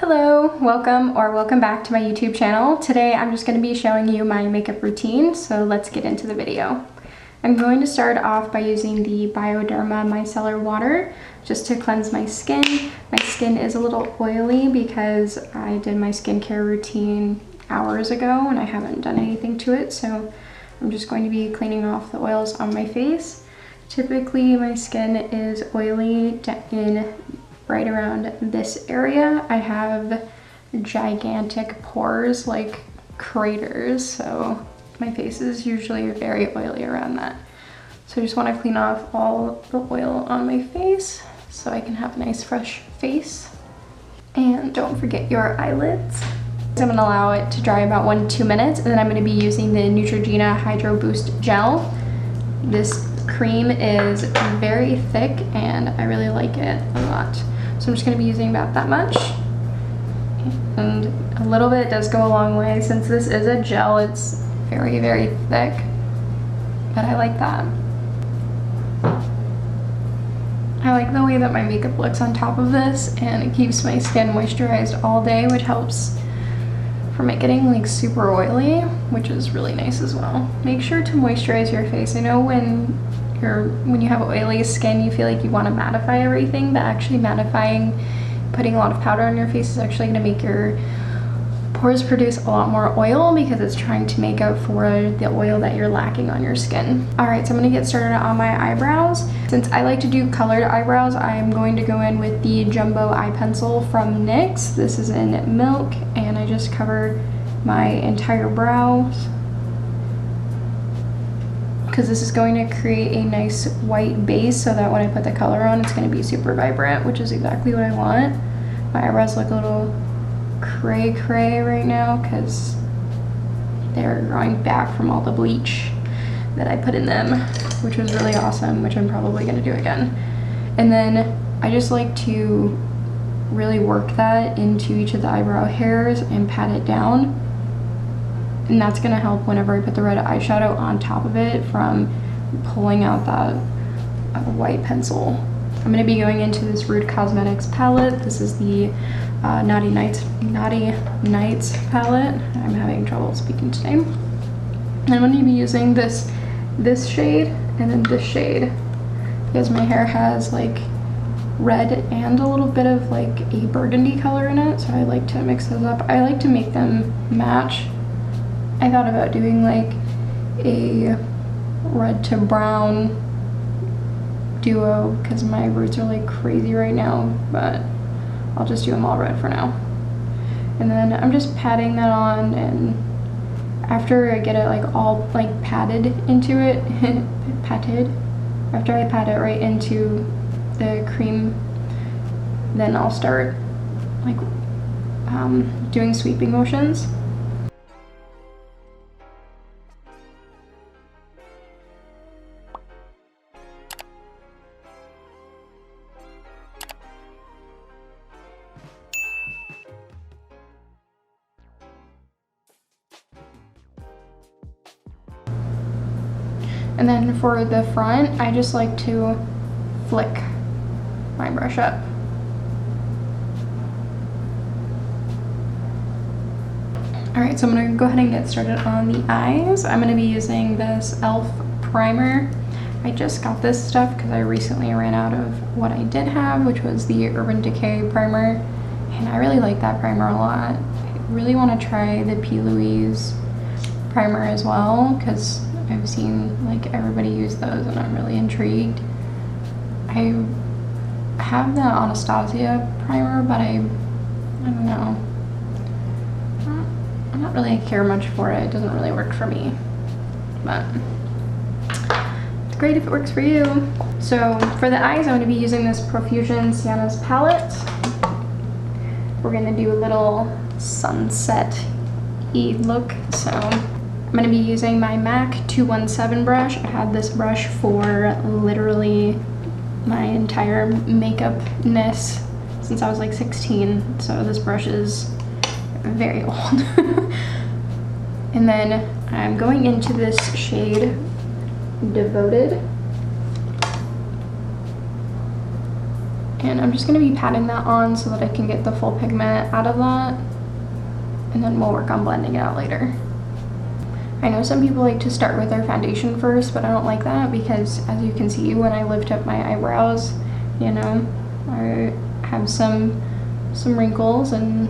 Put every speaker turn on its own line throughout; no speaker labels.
Hello, welcome back to my YouTube channel. Today I'm just going to be showing you my makeup routine, so let's get into the video. I'm going to start off by using the Bioderma Micellar water just to cleanse my skin. My skin is a little oily because I did my skincare routine hours ago and I haven't done anything to it, so I'm just going to be cleaning off the oils on my face. Typically my skin is oily in right around this area. I have gigantic pores, like craters, so my face is usually very oily around that. So I just want to clean off all the oil on my face so I can have a nice fresh face. And don't forget your eyelids. I'm going to allow it to dry about 1-2 minutes, and then I'm going to be using the Neutrogena Hydro-Boost Gel. This cream is very thick and I really like it a lot. So I'm just going to be using about that much. And a little bit does go a long way. Since this is a gel, it's very, very thick. But I like that. I like the way that my makeup looks on top of this, and it keeps my skin moisturized all day, which helps from it getting like super oily, which is really nice as well. Make sure to moisturize your face. I know when you have oily skin, you feel like you want to mattify everything, but actually mattifying, putting a lot of powder on your face is actually going to make your pores produce a lot more oil because it's trying to make up for the oil that you're lacking on your skin. Alright, so I'm going to get started on my eyebrows. Since I like to do colored eyebrows, I'm going to go in with the Jumbo Eye Pencil from NYX. This is in Milk, and I just cover my entire brows, because this is going to create a nice white base so that when I put the color on, it's going to be super vibrant, which is exactly what I want. My eyebrows look a little cray right now because they're growing back from all the bleach that I put in them, which was really awesome, which I'm probably going to do again. And then I just like to really work that into each of the eyebrow hairs and pat it down. And that's going to help whenever I put the red eyeshadow on top of it from pulling out that white pencil. I'm going to be going into this Rude Cosmetics palette. This is the Naughty Nights palette. I'm having trouble speaking today. And I'm going to be using this shade and then this shade because my hair has like red and a little bit of like a burgundy color in it, so I like to mix those up. I like to make them match. I thought about doing like a red to brown duo because my roots are like crazy right now, but I'll just do them all red for now. And then I'm just patting that on, and after I get it like all like patted into it, after I pat it right into the cream, then I'll start like doing sweeping motions. And then for the front, I just like to flick my brush up. Alright, so I'm going to go ahead and get started on the eyes. I'm going to be using this e.l.f. primer. I just got this stuff because I recently ran out of what I did have, which was the Urban Decay primer. And I really like that primer a lot. I really want to try the P. Louise primer as well because I've seen like everybody use those and I'm really intrigued. I have the Anastasia primer, but I don't know. I don't really care much for it. It doesn't really work for me, but it's great if it works for you. So for the eyes, I'm going to be using this Profusion Sienna's palette. We're going to do a little sunset-y look, so I'm going to be using my MAC 217 brush. I've had this brush for literally my entire makeup-ness since I was like 16, so this brush is very old. And then I'm going into this shade Devoted. And I'm just gonna be patting that on so that I can get the full pigment out of that. And then we'll work on blending it out later. I know some people like to start with their foundation first, but I don't like that because as you can see when I lift up my eyebrows, you know, I have some wrinkles, and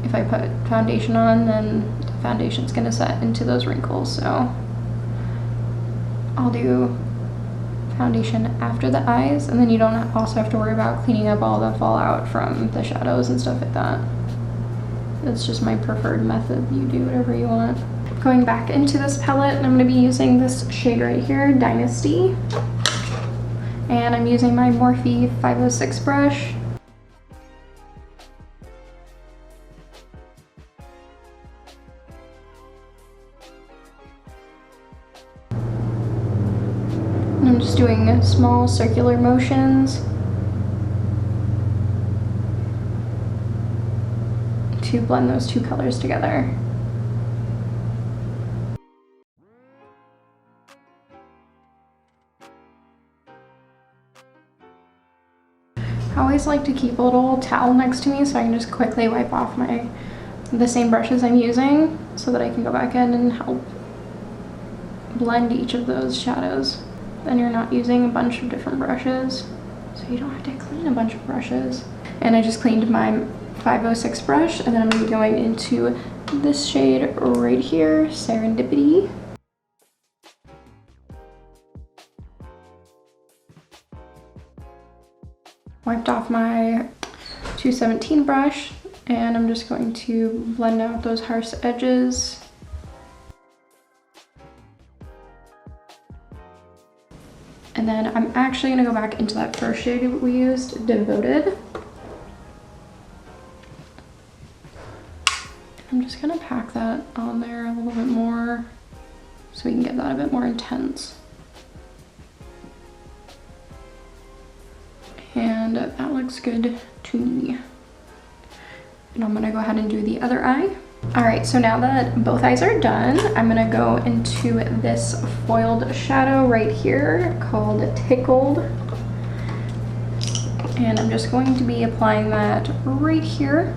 if I put foundation on, then the foundation's gonna set into those wrinkles. So I'll do foundation after the eyes, and then you don't also have to worry about cleaning up all the fallout from the shadows and stuff like that. That's just my preferred method. You do whatever you want. Going back into this palette, and I'm going to be using this shade right here, Dynasty. And I'm using my Morphe 506 brush. And I'm just doing small circular motions to blend those two colors together. I always like to keep a little towel next to me so I can just quickly wipe off the same brushes I'm using so that I can go back in and help blend each of those shadows. Then you're not using a bunch of different brushes, so you don't have to clean a bunch of brushes. And I just cleaned my 506 brush, and then I'm going to be going into this shade right here, Serendipity. Wiped off my 217 brush, and I'm just going to blend out those harsh edges. And then I'm actually gonna go back into that first shade we used, Devoted. I'm just gonna pack that on there a little bit more so we can get that a bit more intense. And that looks good to me. And I'm gonna go ahead and do the other eye. All right, so now that both eyes are done, I'm gonna go into this foiled shadow right here called Tickled. And I'm just going to be applying that right here.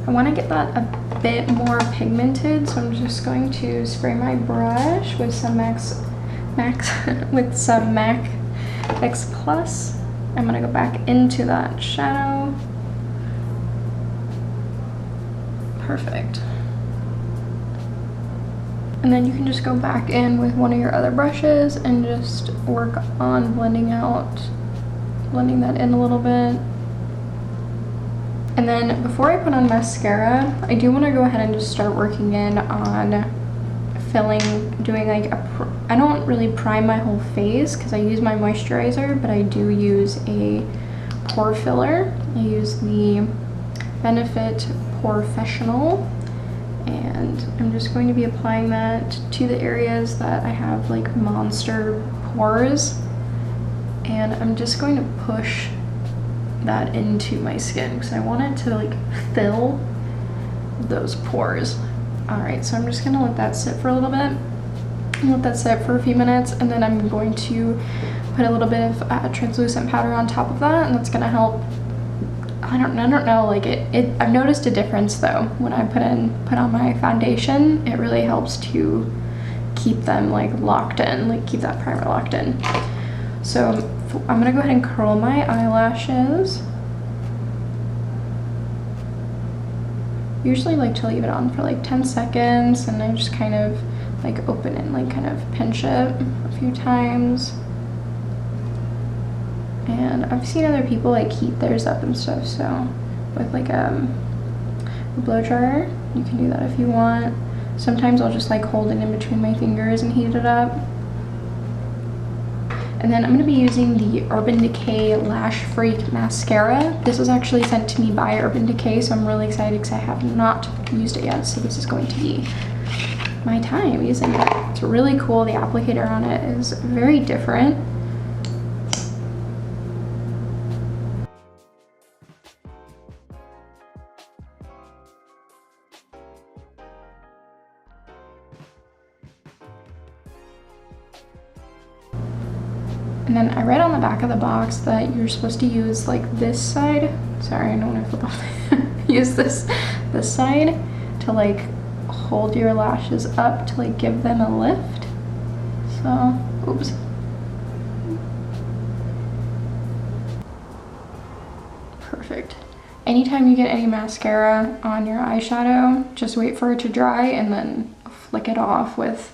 I want to get that a bit more pigmented, so I'm just going to spray my brush with some MAC X Plus. I'm going to go back into that shadow. Perfect. And then you can just go back in with one of your other brushes and just work on blending that in a little bit. And then before I put on mascara, I do want to go ahead and just start working in on doing like I don't really prime my whole face because I use my moisturizer, but I do use a pore filler. I use the Benefit Professional, and I'm just going to be applying that to the areas that I have like monster pores, and I'm just going to push that into my skin because I want it to like fill those pores. All right, so I'm just gonna let that sit for a little bit, let that sit for a few minutes, and then I'm going to put a little bit of translucent powder on top of that, and that's gonna help. I don't know, like I've noticed a difference though when I put on my foundation. It really helps to keep them like locked in, like keep that primer locked in. So I'm gonna go ahead and curl my eyelashes. Usually like to leave it on for like 10 seconds, and I just kind of like open it and like kind of pinch it a few times. And I've seen other people like heat theirs up and stuff, so with like a blow dryer, you can do that if you want. Sometimes I'll just like hold it in between my fingers and heat it up. And then I'm going to be using the Urban Decay Lash Freak Mascara. This was actually sent to me by Urban Decay, so I'm really excited because I have not used it yet. So this is going to be my time using it. It's really cool. The applicator on it is very different. And then I read on the back of the box that you're supposed to use like this side. Sorry, I don't want to flip off. Use this side to like hold your lashes up to like give them a lift. So, oops. Perfect. Anytime you get any mascara on your eyeshadow, just wait for it to dry and then flick it off with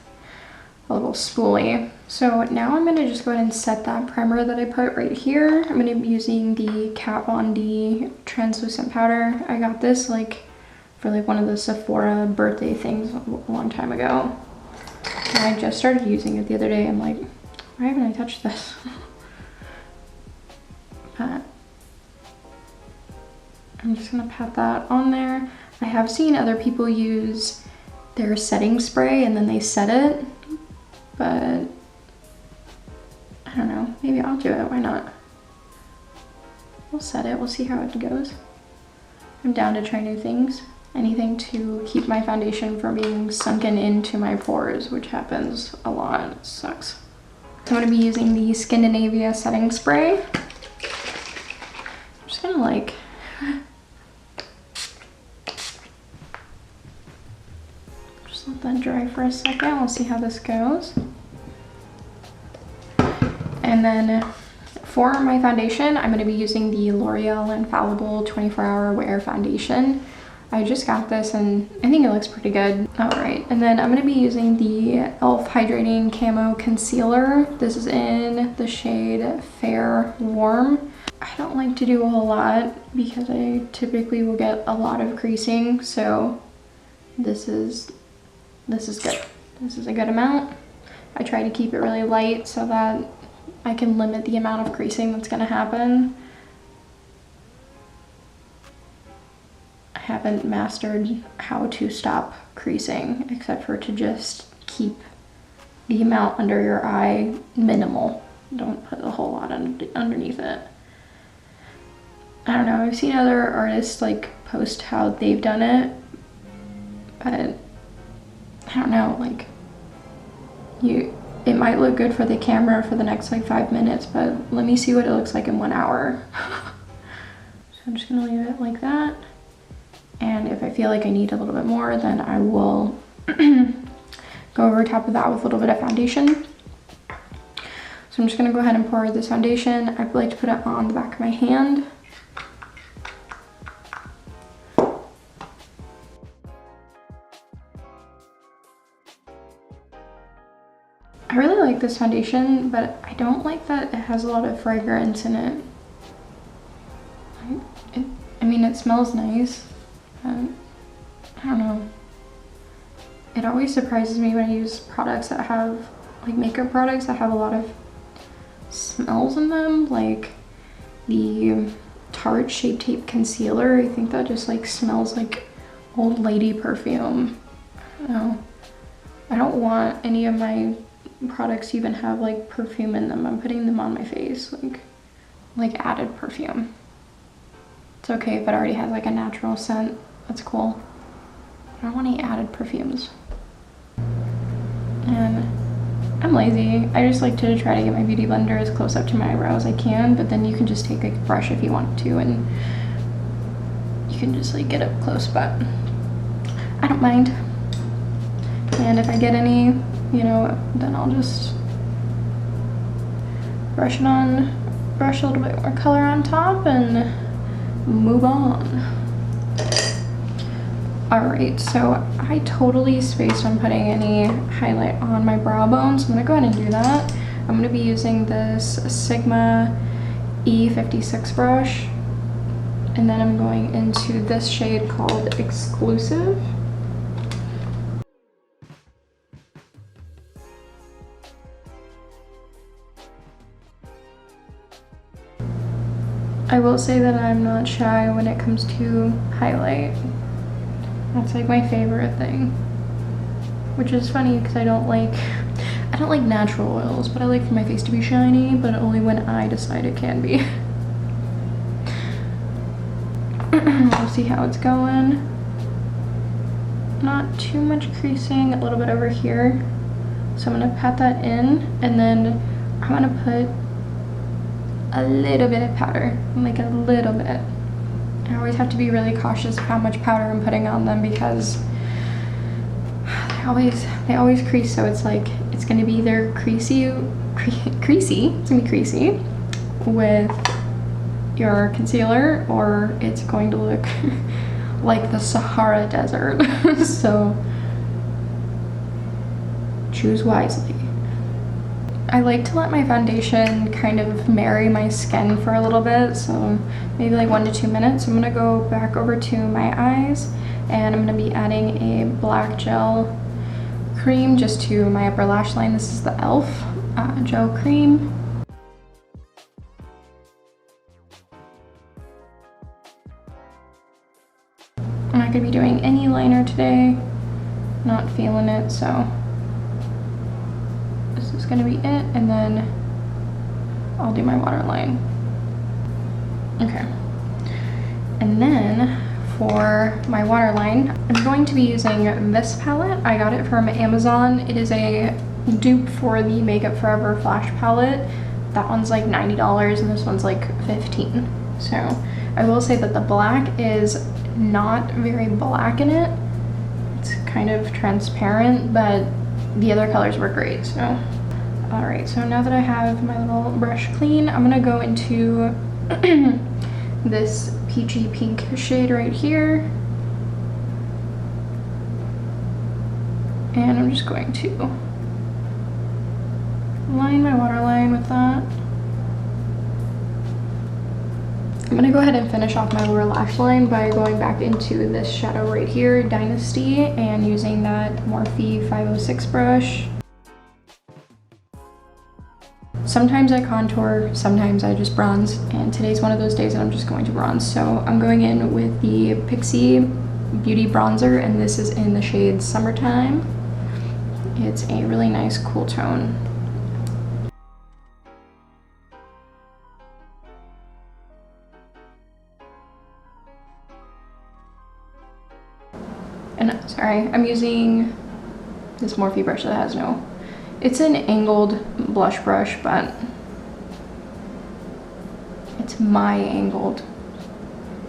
a little spoolie. So now I'm gonna just go ahead and set that primer that I put right here. I'm gonna be using the Kat Von D translucent powder. I got this like for like one of the Sephora birthday things a long time ago. And I just started using it the other day. I'm like, why haven't I touched this? But I'm just gonna pat that on there. I have seen other people use their setting spray and then they set it, but I don't know, maybe I'll do it, why not? We'll set it, we'll see how it goes. I'm down to try new things. Anything to keep my foundation from being sunken into my pores, which happens a lot, it sucks. So I'm gonna be using the Scandinavia setting spray. I'm just gonna like, just let that dry for a second. We'll see how this goes. And then for my foundation, I'm gonna be using the L'Oreal Infallible 24-Hour Wear Foundation. I just got this and I think it looks pretty good. All right, and then I'm gonna be using the e.l.f. Hydrating Camo Concealer. This is in the shade Fair Warm. I don't like to do a whole lot because I typically will get a lot of creasing, so this is good. This is a good amount. I try to keep it really light so that I can limit the amount of creasing that's gonna happen. I haven't mastered how to stop creasing except for to just keep the amount under your eye minimal. Don't put a whole lot underneath it. I don't know, I've seen other artists like post how they've done it, but I don't know, like it might look good for the camera for the next like 5 minutes, but let me see what it looks like in 1 hour. So I'm just gonna leave it like that. And if I feel like I need a little bit more, then I will go over top of that with a little bit of foundation. So I'm just gonna go ahead and pour this foundation. I like to put it on the back of my hand. I really like this foundation, but I don't like that it has a lot of fragrance in it. I mean, it smells nice. I don't know. It always surprises me when I use products that have, like makeup products that have a lot of smells in them. Like the Tarte Shape Tape Concealer, I think that just like smells like old lady perfume. I don't know. I don't want any of my products to even have like perfume in them. I'm putting them on my face, like added perfume. It's okay if it already has like a natural scent. That's cool. I don't want any added perfumes. And I'm lazy. I just like to try to get my beauty blender as close up to my eyebrow as I can, but then you can just take a brush if you want to and you can just like get up close, but I don't mind. And if I get any, you know, then I'll just brush it on, brush a little bit more color on top and move on. Alright, so I totally spaced on putting any highlight on my brow bone, so I'm gonna go ahead and do that. I'm gonna be using this Sigma E56 brush, and then I'm going into this shade called Exclusive. I will say that I'm not shy when it comes to highlight. That's like my favorite thing. Which is funny because I don't like natural oils, but I like for my face to be shiny, but only when I decide it can be. We'll see how it's going. Not too much creasing, a little bit over here. So I'm gonna pat that in, and then I'm gonna put a little bit of powder, like a little bit. I always have to be really cautious of how much powder I'm putting on them because they always crease, so it's like it's gonna be either creasy, it's gonna be creasy with your concealer, or it's going to look like the Sahara Desert. So choose wisely. I like to let my foundation kind of marry my skin for a little bit, so maybe like 1 to 2 minutes. I'm gonna go back over to my eyes, and I'm gonna be adding a black gel cream just to my upper lash line. This is the e.l.f. Gel cream. I'm not gonna be doing any liner today, not feeling it, so this is gonna be it, and then I'll do my waterline. Okay, and then for my waterline, I'm going to be using this palette. I got it from Amazon. It is a dupe for the Makeup Forever Flash palette. That one's like $90 and this one's like $15. So I will say that the black is not very black in it. It's kind of transparent, but the other colors were great. So all right, so now that I have my little brush clean, I'm gonna go into this peachy pink shade right here, and I'm just going to line my waterline with that. I'm gonna go ahead and finish off my lower lash line by going back into this shadow right here, Dynasty, and using that Morphe 506 brush. Sometimes I contour, sometimes I just bronze, and today's one of those days that I'm just going to bronze. So I'm going in with the Pixie Beauty Bronzer, and this is in the shade Summertime. It's a really nice cool tone. And sorry, I'm using this Morphe brush that has no, it's an angled blush brush, but it's my angled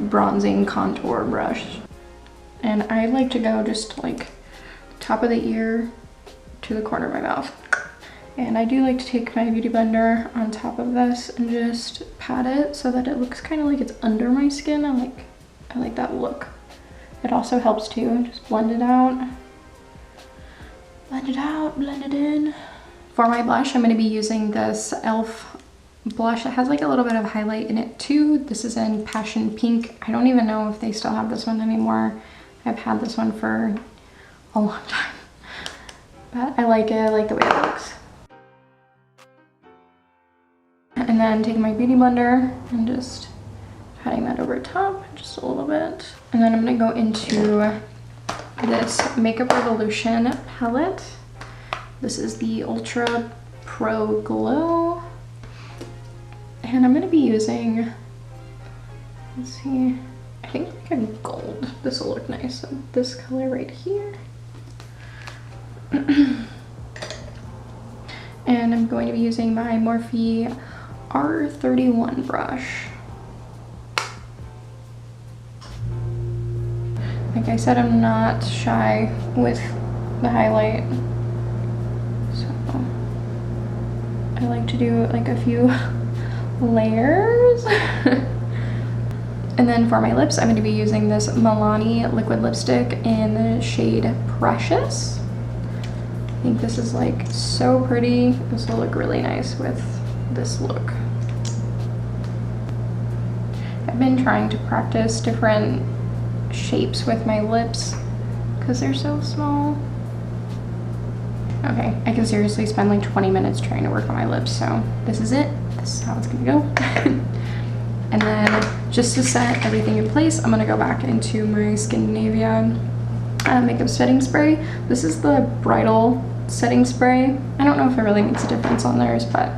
bronzing contour brush. And I like to go just like top of the ear to the corner of my mouth. And I do like to take my beauty blender on top of this and just pat it so that it looks kind of like it's under my skin. I like that look. It also helps to just blend it out. Blend it out, blend it in. For my blush, I'm going to be using this e.l.f. blush that has like a little bit of highlight in it too. This is in Passion Pink. I don't even know if they still have this one anymore. I've had this one for a long time. But I like it, I like the way it looks. And then taking my beauty blender and just patting that over top just a little bit. And then I'm going to go into this Makeup Revolution palette. This is the Ultra Pro Glow. And I'm going to be using, let's see, I think like a gold. This will look nice. So this color right here. And I'm going to be using my Morphe R31 brush. Like I said, I'm not shy with the highlight. So I like to do like a few layers. And then for my lips, I'm going to be using this Milani liquid lipstick in the shade Precious. I think this is like so pretty. This will look really nice with this look. I've been trying to practice different shapes with my lips because they're so small. Okay, I can seriously spend like 20 minutes trying to work on my lips, so this is it. This is how it's gonna go. And then just to set everything in place, I'm gonna go back into my Scandinavia makeup setting spray. This is the bridal setting spray. I don't know if it really makes a difference on theirs, but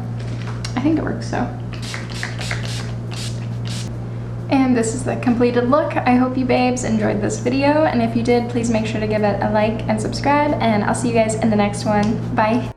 I think it works, so. And this is the completed look. I hope you babes enjoyed this video, and if you did, please make sure to give it a like and subscribe, and I'll see you guys in the next one. Bye.